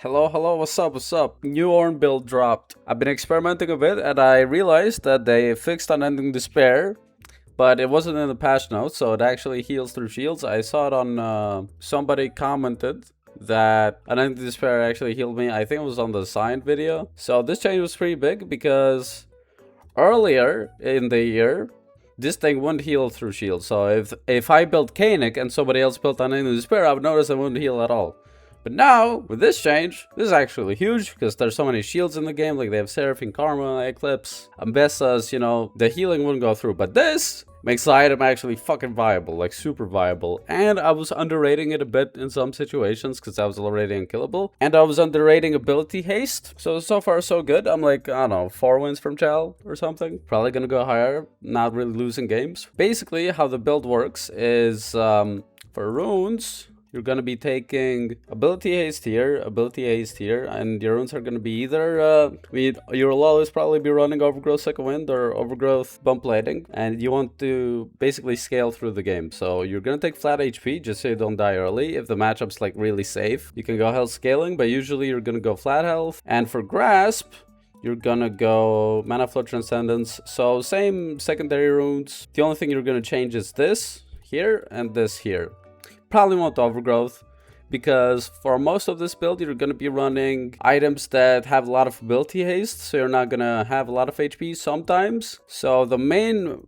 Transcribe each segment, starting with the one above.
Hello, what's up? New Ornn build dropped. I've been experimenting a bit and I realized that they fixed Unending Despair, but it wasn't in the patch notes, so it actually heals through shields. I saw it on, somebody commented that Unending Despair actually healed me. I think it was on the signed video. So this change was pretty big because earlier in the year, this thing wouldn't heal through shields. So if I built Kanik and somebody else built Unending Despair, I would notice it wouldn't heal at all. But now, with this change, this is actually huge because there's so many shields in the game. Like they have Seraphine, Karma, Eclipse, Ambessa's, you know, the healing wouldn't go through. But this makes the item actually fucking viable, like super viable. And I was underrating it a bit in some situations because I was already unkillable. And I was underrating ability haste. So far so good. I'm like, I don't know, 4 wins from Chal or something. Probably gonna go higher, not really losing games. Basically, how the build works is for runes, you're going to be taking ability haste here, and your runes are going to be either, you'll always probably be running Overgrowth Second Wind or Overgrowth Bump Plating, and you want to basically scale through the game. So you're going to take flat HP just so you don't die early. If the matchup's like really safe, you can go health scaling, but usually you're going to go flat health. And for Grasp, you're gonna go Mana Flow Transcendence. So same secondary runes. The only thing you're going to change is this here and this here. Probably won't Overgrowth, because for most of this build you're going to be running items that have a lot of ability haste, so you're not going to have a lot of HP sometimes. So the main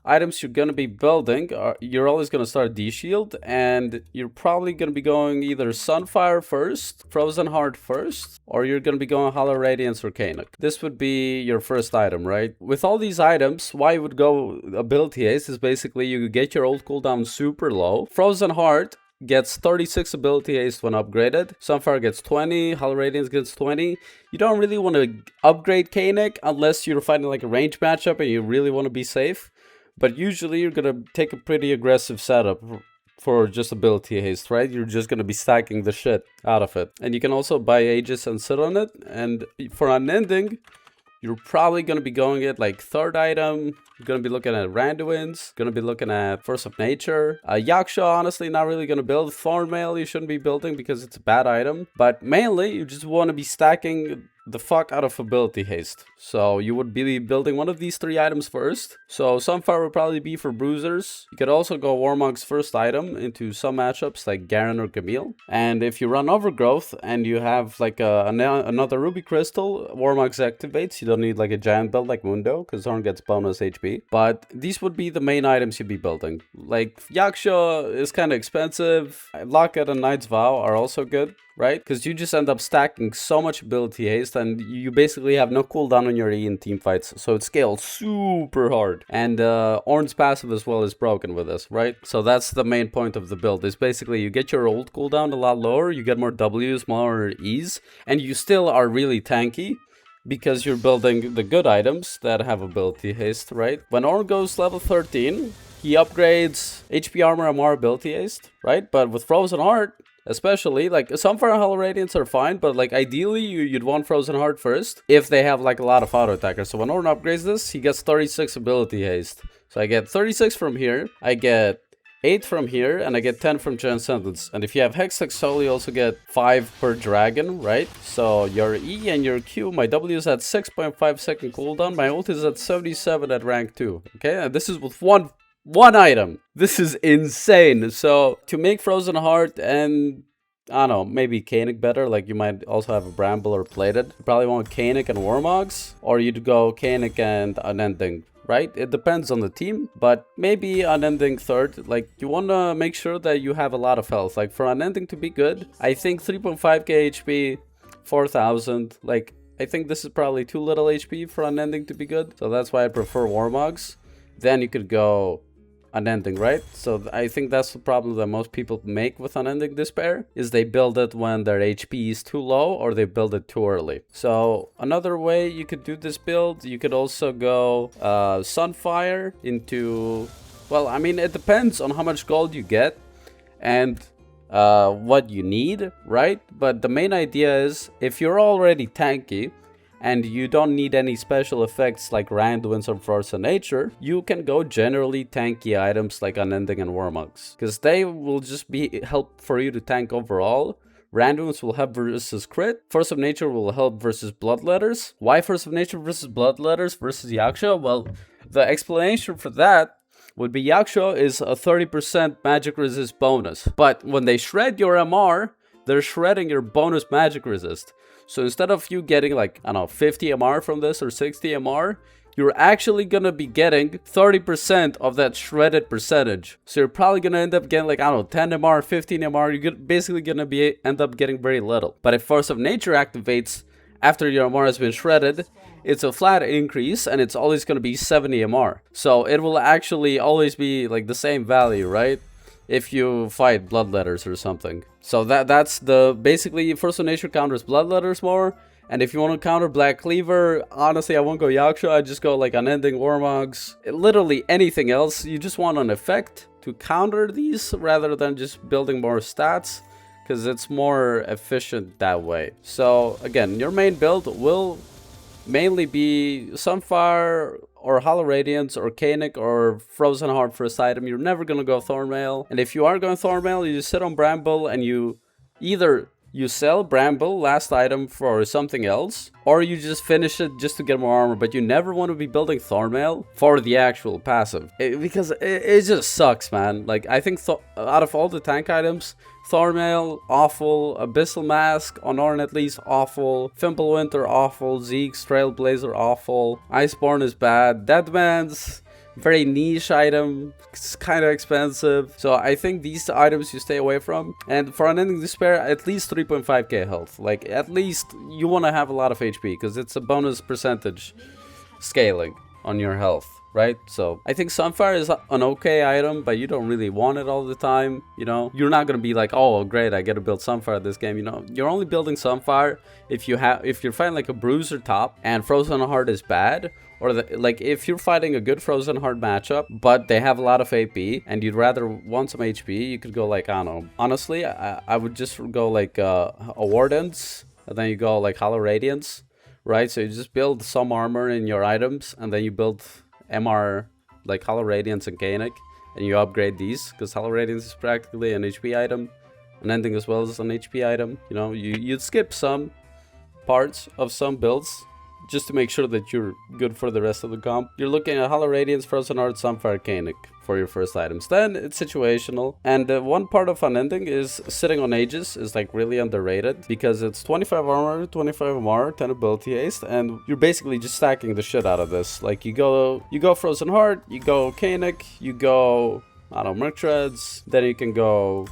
items you're going to be building are, you're always going to start D-Shield, and you're probably going to be going either Sunfire first, Frozen Heart first, or you're going to be going Hollow Radiance or Kanik. This would be your first item, right? With all these items, why you would go ability haste is basically you get your ult cooldown super low. Frozen Heart gets 36 ability haste when upgraded. Sunfire gets 20, Hollow Radiance gets 20. You don't really want to upgrade Kanik unless you're fighting like a range matchup and you really want to be safe. But usually you're going to take a pretty aggressive setup for just ability haste, right? You're just going to be stacking the shit out of it. And you can also buy Aegis and sit on it. And for Unending, you're probably going to be going at like third item. You're going to be looking at Randuin's. Going to be looking at Force of Nature. Yaksha, honestly, not really going to build. Thornmail you shouldn't be building because it's a bad item. But mainly, you just want to be stacking the fuck out of ability haste. So you would be building one of these 3 items first. So Sunfire would probably be for bruisers. You could also go Warmog's first item into some matchups like Garen or Camille. And if you run Overgrowth and you have like another Ruby Crystal, Warmog's activates. You don't need like a giant build like Mundo because Ornn gets bonus HP. But these would be the main items you'd be building. Like Yaksha is kind of expensive. Locket and Knight's Vow are also good, right? Because you just end up stacking so much ability haste and you basically have no cooldown on your E in team fights. So it scales super hard. And Ornn's passive as well is broken with this, right? So that's the main point of the build. Is basically you get your ult cooldown a lot lower, you get more Ws, more E's, and you still are really tanky because you're building the good items that have ability haste, right? When Ornn goes level 13, he upgrades HP armor and more ability haste, right? But with Frozen Heart, especially, like, Sunfire and Hollow Radiance are fine, but, like, ideally, you'd want Frozen Heart first if they have, like, a lot of auto-attackers. So when Ornn upgrades this, he gets 36 ability haste. So I get 36 from here, I get 8 from here, and I get 10 from Transcendence. And if you have Hextech Soul, you also get 5 per dragon, right? So your E and your Q, my W is at 6.5 second cooldown, my ult is at 77 at rank 2, okay? And this is with one item. This is insane. So to make Frozen Heart and I don't know, maybe Kanik better, like you might also have a Bramble or Plated. You probably want Kanik and Warmogs, or you'd go Kanik and Unending, right? It depends on the team, but maybe Unending third. Like you want to make sure that you have a lot of health. Like for Unending to be good, I think 3.5k HP, 4,000, like I think this is probably too little HP for Unending to be good. So that's why I prefer Warmogs. Then you could go Unending, right? So I think that's the problem that most people make with Unending Despair, is they build it when their HP is too low or they build it too early. So another way you could do this build, you could also go Sunfire into, well, I mean, it depends on how much gold you get and what you need, right? But the main idea is if you're already tanky and you don't need any special effects like Randuin's or Force of Nature, you can go generally tanky items like Unending and Warmugs, because they will just be help for you to tank overall, Randoms will help versus crit. Force of Nature will help versus Bloodletters. Why Force of Nature versus Bloodletters versus Yaksha? Well, the explanation for that would be Yaksha is a 30% magic resist bonus. But when they shred your MR, they're shredding your bonus magic resist. So instead of you getting like, I don't know, 50 MR from this or 60 MR, you're actually gonna be getting 30% of that shredded percentage. So you're probably gonna end up getting like, I don't know, 10 MR, 15 MR. You're basically gonna end up getting very little. But if Force of Nature activates after your MR has been shredded, it's a flat increase and it's always gonna be 70 MR. So it will actually always be like the same value, right? If you fight Bloodletters or something. So that's the basically Force of Nature counters Bloodletters more. And if you want to counter Black Cleaver, honestly, I won't go Yaksha. I just go like Unending Warmogs. Literally anything else. You just want an effect to counter these rather than just building more stats, because it's more efficient that way. So again, your main build will mainly be Sunfire or Hollow Radiance or Canic or Frozen Heart first item. You're never going to go Thornmail. And if you are going Thornmail, you just sit on Bramble and you either you sell Bramble last item for something else, or you just finish it just to get more armor. But you never want to be building Thornmail for the actual passive, because it just sucks, man. Like, I think out of all the tank items, Thornmail, awful. Abyssal Mask, on Ornn at least, awful. Fimbulwinter, awful. Zeke's Trailblazer, awful. Iceborne is bad. Deadman's very niche item. It's kind of expensive. So I think these items you stay away from. And for Unending Despair, at least 3.5k health. Like, at least you want to have a lot of HP, because it's a bonus percentage scaling on your health, right? So I think Sunfire is an okay item, but you don't really want it all the time. You know, you're not gonna be like, oh great, I get to build Sunfire this game. You know, you're only building Sunfire if you're fighting like a Bruiser top and Frozen Heart is bad. Or like if you're fighting a good Frozen Heart matchup, but they have a lot of AP and you'd rather want some HP, you could go like, I don't know. Honestly, I would just go like Wardens, and then you go like Hollow Radiance, right? So you just build some armor in your items, and then you build MR like Hollow Radiance and Canic, and you upgrade these, because Hollow Radiance is practically an HP item. Unending as well as an HP item. You know, you'd skip some parts of some builds just to make sure that you're good for the rest of the comp. You're looking at Hollow Radiance, Frozen Heart, Sunfire, Canic for your first items. Then it's situational. And one part of Unending is sitting on Aegis is like really underrated, because it's 25 armor, 25 MR, 10 ability haste, and you're basically just stacking the shit out of this. Like you go Frozen Heart, you go Canic, you go, I don't know, Merc Treads, then you can go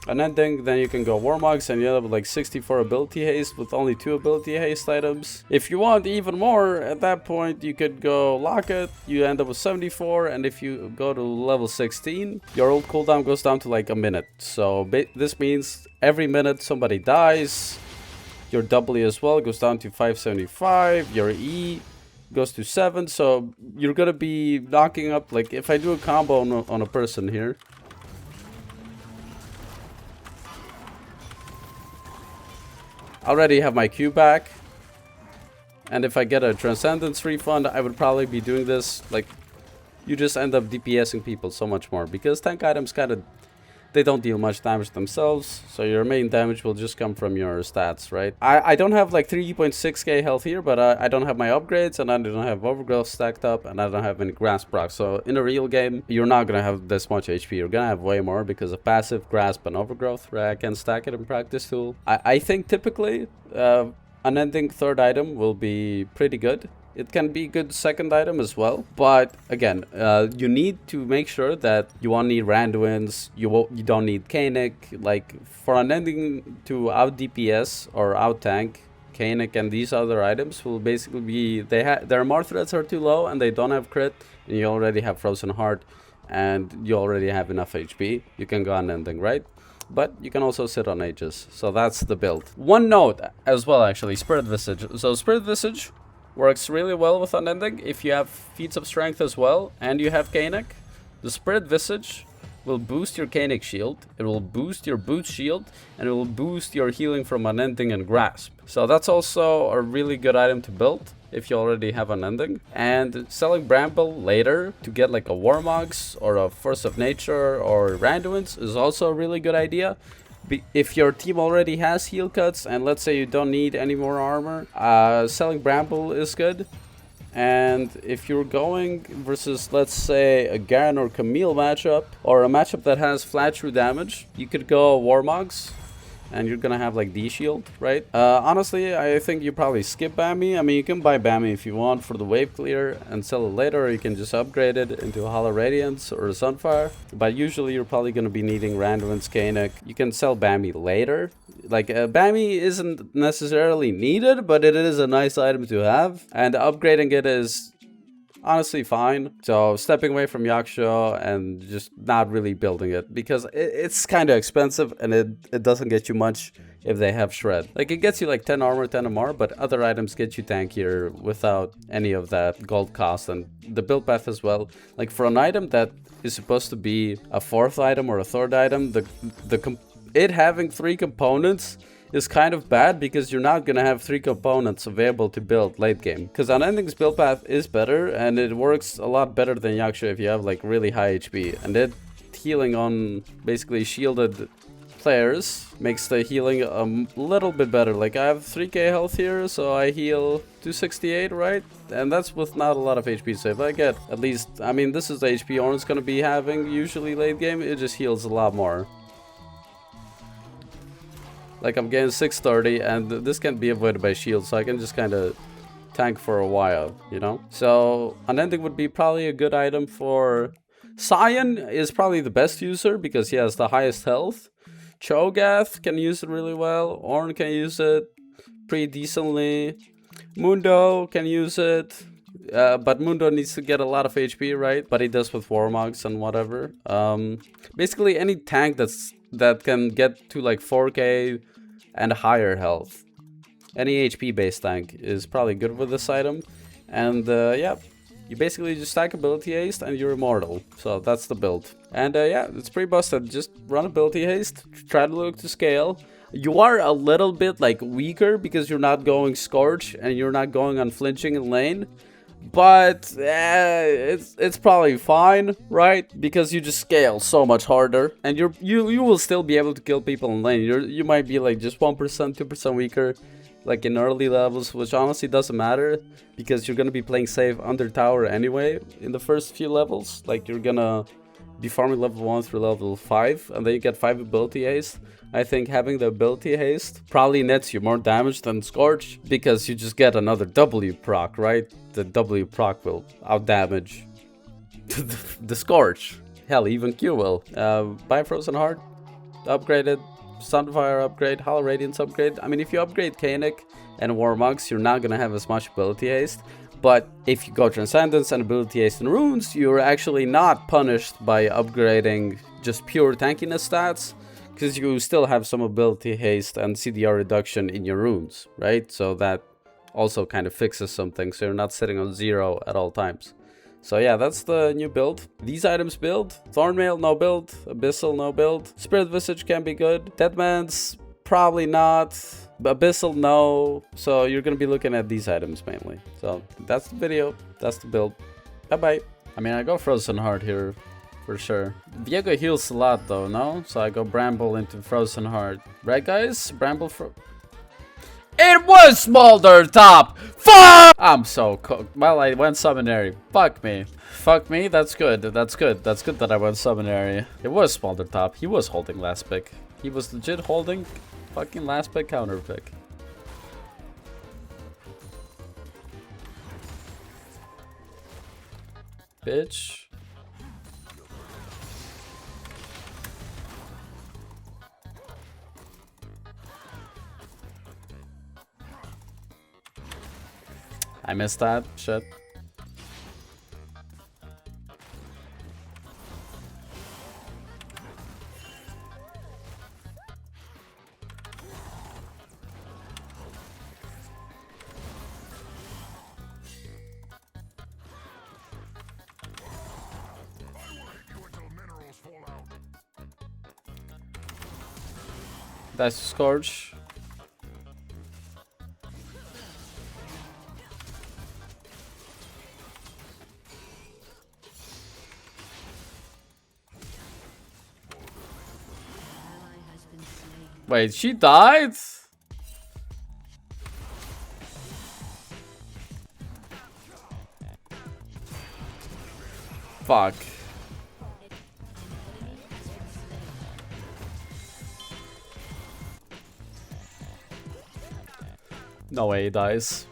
Unending, then you can go Warmogs, and you end up with like 64 ability haste with only 2 ability haste items. If you want even more, at that point you could go Locket, you end up with 74, and if you go to level 16, your ult cooldown goes down to like a minute. So this means every minute somebody dies, your W as well goes down to 575, your E goes to 7, so you're gonna be knocking up, like if I do a combo on a person here, I already have my Q back, and if I get a Transcendence refund, I would probably be doing this. Like, you just end up DPSing people so much more, because tank items kind of, they don't deal much damage themselves, so your main damage will just come from your stats, right? I don't have like 3.6k health here, but I don't have my upgrades, and I don't have Overgrowth stacked up, and I don't have any Grasp procs. So in a real game, you're not gonna have this much HP. You're gonna have way more because of passive, Grasp, and Overgrowth, where I can stack it in Practice Tool. I think typically Unending third item will be pretty good. It can be a good second item as well, but again, you need to make sure that you won't need Randuin's, you don't need Canic. Like, for Unending to out DPS or out tank, Canic and these other items will basically be, their more threats are too low and they don't have crit, and you already have Frozen Heart and you already have enough HP. You can go Unending, right? But you can also sit on Aegis, so that's the build. One note as well, actually, Spirit Visage. So Spirit Visage works really well with Unending if you have Feats of Strength as well and you have Canic. The Spirit Visage will boost your Canic shield, it will boost your Boot shield, and it will boost your healing from Unending and Grasp. So that's also a really good item to build if you already have Unending. And selling Bramble later to get like a Warmogs or a Force of Nature or Randuin's is also a really good idea. If your team already has heal cuts, and let's say you don't need any more armor, selling Bramble is good. And if you're going versus, let's say, a Garen or Camille matchup, or a matchup that has flat true damage, you could go Warmogs, and you're gonna have like D-Shield, right? Honestly, I think you probably skip Bammy. I mean, you can buy Bammy if you want for the wave clear and sell it later, or you can just upgrade it into Hollow Radiance or Sunfire. But usually you're probably gonna be needing Randuin's Kanik. You can sell Bammy later. Like, Bammy isn't necessarily needed, but it is a nice item to have. And upgrading it is honestly fine. So stepping away from Yaksha and just not really building it, because it's kind of expensive and it doesn't get you much if they have Shred. Like, it gets you like 10 armor, 10 MR, but other items get you tankier without any of that gold cost and the build path as well. Like, for an item that is supposed to be a 4th item or a 3rd item, it having 3 components is kind of bad, because you're not gonna have 3 components available to build late game. Because Unending's build path is better, and it works a lot better than Yaksha if you have like really high HP. And it healing on basically shielded players makes the healing a little bit better. Like, I have 3k health here, so I heal 268, right? And that's with not a lot of HP. So if I get at least, I mean, this is the HP Ornn's gonna be having usually late game, it just heals a lot more. Like, I'm getting 630, and this can be avoided by shield, so I can just kind of tank for a while, you know? So, Unending would be probably a good item for... Sion is probably the best user, because he has the highest health. Cho'Gath can use it really well. Ornn can use it pretty decently. Mundo can use it. But Mundo needs to get a lot of HP, right? But he does with Warmogs and whatever. Basically, any tank that can get to like 4k and higher health. Any HP based tank is probably good with this item. And yeah, you basically just stack ability haste and you're immortal. So that's the build. And yeah, it's pretty busted. Just run ability haste, try to look to scale. You are a little bit like weaker because you're not going Scorch and you're not going unflinching in lane. But it's probably fine, right? Because you just scale so much harder, and you will still be able to kill people in lane. You might be like just 1%, 2% weaker, like in early levels, which honestly doesn't matter, because you're gonna be playing safe under tower anyway in the first few levels. Like, you're gonna be farming level 1 through level 5, and then you get 5 ability haste. I think having the ability haste probably nets you more damage than Scorch, because you just get another W proc, right? The W proc will outdamage the Scorch. Hell, even Q will. Buy Frozen Heart, upgraded. Sunfire upgrade, Hollow Radiance upgrade. I mean, if you upgrade Kanik and Warmogs, you're not gonna have as much ability haste. But if you go Transcendence and ability haste and runes, you're actually not punished by upgrading just pure tankiness stats, because you still have some ability haste and CDR reduction in your runes, right? So that also kind of fixes something, so you're not sitting on 0 at all times. So yeah, that's the new build. These items build. Thornmail, no build. Abyssal, no build. Spirit Visage can be good. Deadman's probably not. Abyssal, no. So you're gonna be looking at these items mainly. So that's the video. That's the build. Bye-bye. I mean, I go Frozen Heart here for sure. Viego heals a lot though, no? So I go Bramble into Frozen Heart. Right, guys? Bramble for... It was Smolder Top! Fuck! I'm so cooked. Well, I went Summonary. Fuck me. Fuck me, that's good. That's good. That's good that I went Summonary. It was Smolder Top. He was holding last pick. He was legit holding fucking last pick counter pick. Bitch. I missed that. Shit. That's Scourge. Wait, she died? Fuck. No way he dies.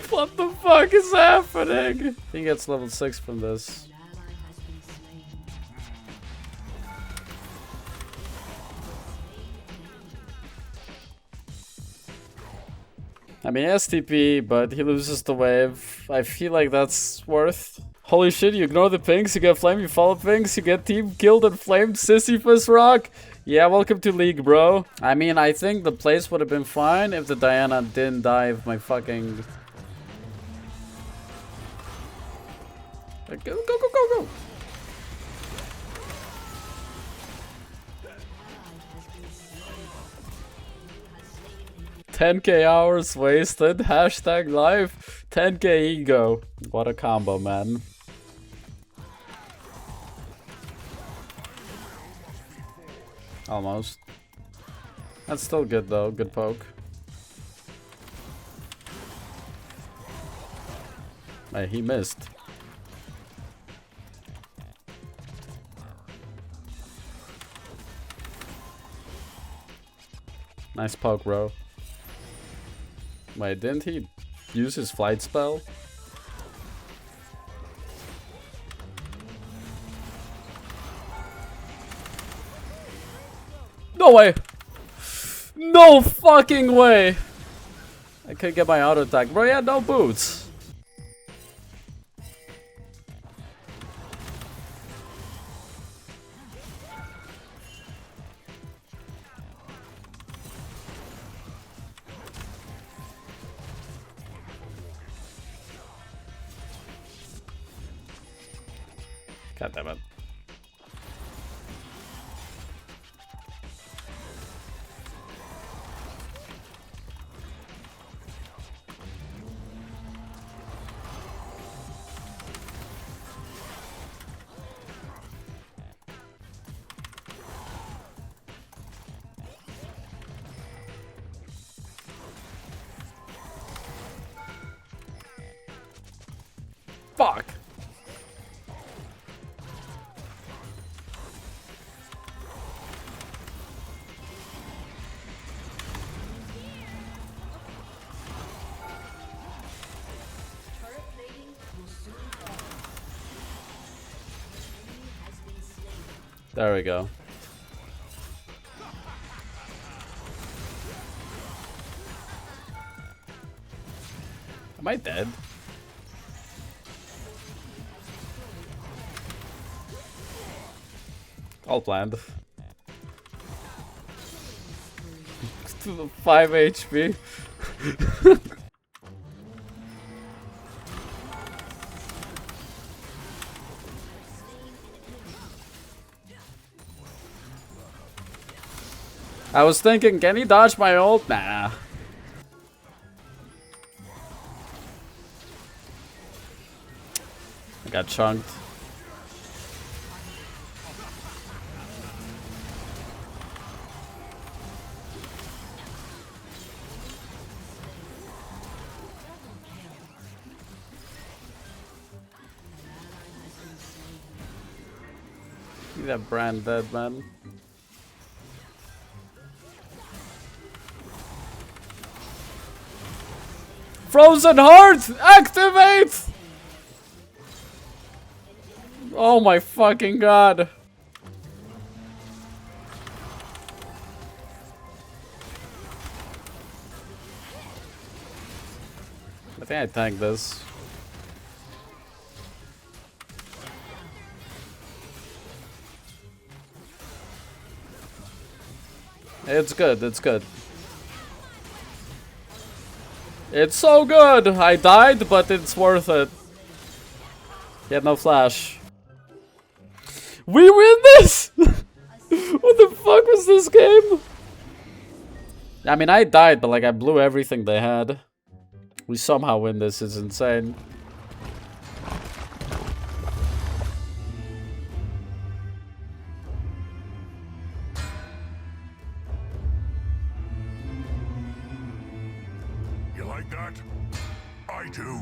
What the fuck is happening? He gets level 6 from this. I mean, STP, but he loses the wave. I feel like that's worth. Holy shit, you ignore the pings, you get flame, you follow pings, you get team killed and flamed, Sisyphus rock. Yeah, welcome to League, bro. I mean, I think the place would have been fine if the Diana didn't die of my fucking... Go, go, go, go, go! 10k hours wasted, hashtag life, 10k ego. What a combo, man. Almost. That's still good though, good poke. Hey, he missed. Nice poke, bro. Wait, didn't he use his flight spell? No way! No fucking way! I could get my auto attack. Bro, yeah, no boots. God damn it. Fuck. There we go. Am I dead? All planned. 5 HP. I was thinking, can he dodge my ult? Nah. I got chunked. See that brand dead, man. Frozen Heart! Activate! Oh my fucking god. I think I tanked this. It's good, it's good. It's so good! I died, but it's worth it. He had no flash. We win this! What the fuck was this game? I mean, I died, but like I blew everything they had. We somehow win this, it's insane. You like that? I do.